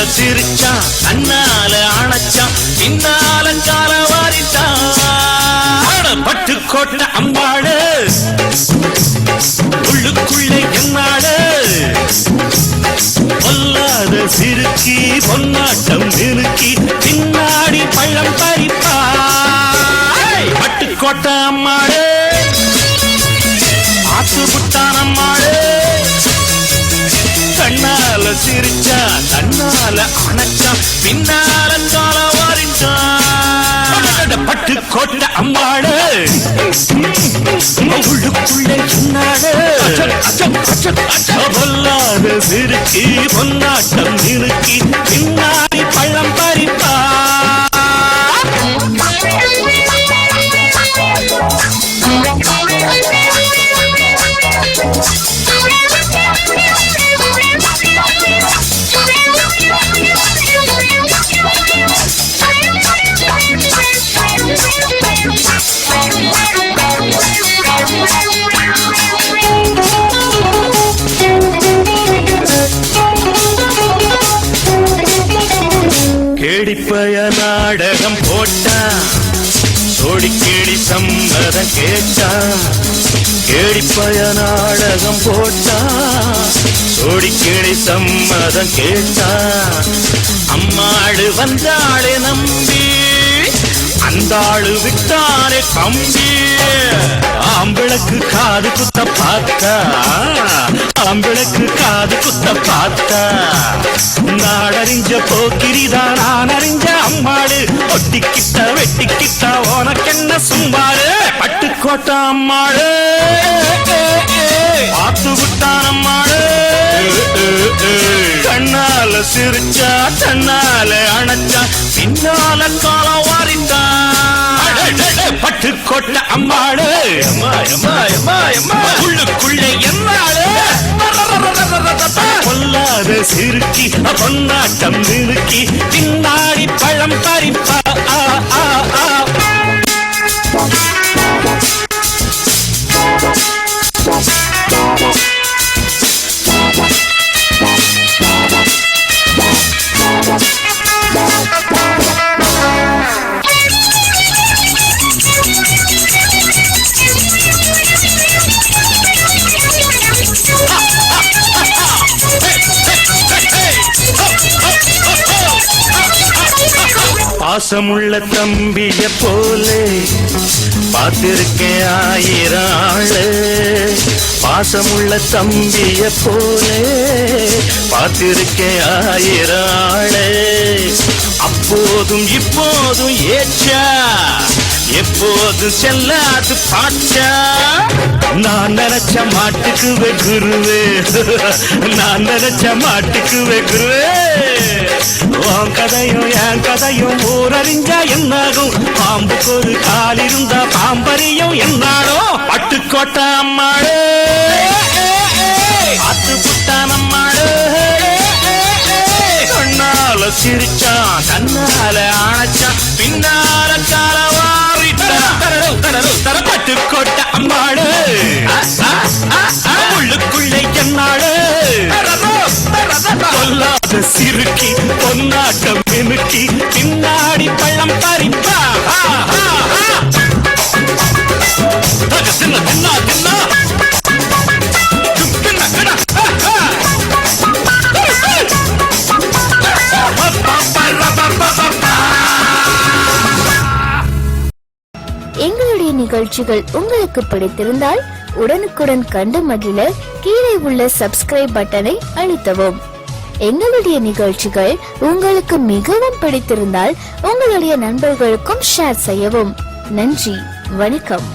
சிரிச்சான் தன்னால அணைச்சான் பின்னால கால வாரிட்டான் பட்டுக்கோட்டை அம்பாடு உள்ளுக்குள்ளே என்னாடு பொல்லாத சிறுக்கி பொன்னாட்டம் நிறுக்கி பின்னாடி பள்ளம் பறிப்பா பட்டுக்கோட்டை அம்மாடு ஆத்து புட்டான் அம்மாடு கண்ணால சிரிச்சா தன்னால அணைச்சா பின்னால கால வாரிட்டான் பட்டுக்கோட்டை அம்மாடு உள்ளுக்குள்ளே என்னாடு பொல்லாத சிறுக்கி பொன்னாட்டம் நிறுக்கி பின்னாடி பள்ளம் பறிப்பா கேடிப்பய நாடகம் போட்டா சோடி கேடி சம்மதம் கேட்டா கேடிப்பய நாடகம் போட்டா சோடி கேடி சம்மதம் கேட்டா அம்மாடு வந்தாளே நம்பி அந்த ஆளு விட்டானே கம்பி ஆம்பிளக்கு காது குத்த பார்த்தா ஆம்பிளக்கு காது குத்த பார்த்தா நாடறிஞ்ச போக்கிரிதான் நான் அறிஞ்ச அம்மாடு ஒட்டிக்கிட்ட வெட்டிக்கிட்ட உனக்கென்ன சும்பாடு பட்டுக்கோட்டை அம்மாடு ஆத்து விட்டான் அம்மாடு கண்ணால சிரிச்சா தன்னால அணைச்சா பின்னால காலம் வாரித்தான் பட்டுக்கோட்டை அம்மாடு உள்ளுக்குள்ளே என்னாடு பொல்லாத சிறுக்கி பொன்னாட்டம் நிறுக்கி பின்னாடி பழம் பறிப்பா பாசமுள்ள தம்பிய போலே பார்த்திருக்கேன் ஆயிரம் ஆளு பாசமுள்ள தம்பிய போலே பார்த்திருக்கேன் ஆயிரம் ஆளு அப்போதும் இப்போதும் ஏச்சா எப்போதும் செல்லாது பாச்சா நான் நினைச்ச மாட்டுக்கு வெகுருவே நான் நினைச்ச மாட்டுக்கு வெகுருவே உன் கதையும் என் கதையும் ஊரறிஞ்சா என்னாகும் பாம்புக்கு ஒரு கால் இருந்தா பாம்பரியும் என்னாடோ பட்டுக்கோட்டை அம்மாடு ஆத்து புட்டான் அம்மாடு கண்ணால சிரிச்சான் தன்னால அணைச்சான் பின்னால கால வாரிட்டான் பட்டுக்கோட்டை அம்மாடு உள்ளுக்குள்ளே என்னாடு பொல்லாத சிறுக்கி பொன்னாட்டம் மினுக்கி பின்னாடி பள்ளம் பறிப்பா தின்னா தின்னா தின்னா எங்களுடைய நிகழ்ச்சிகள் உங்களுக்கு பிடித்திருந்தால் உடனுக்குடன் கண்டு மகிழ கீழே உள்ள சப்ஸ்கிரைப் பட்டனை அழுத்தவும். எங்களுடைய நிகழ்ச்சிகள் உங்களுக்கு மிகவும் பிடித்திருந்தால் உங்களுடைய நண்பர்களுக்கும் ஷேர் செய்யவும். நன்றி, வணக்கம்.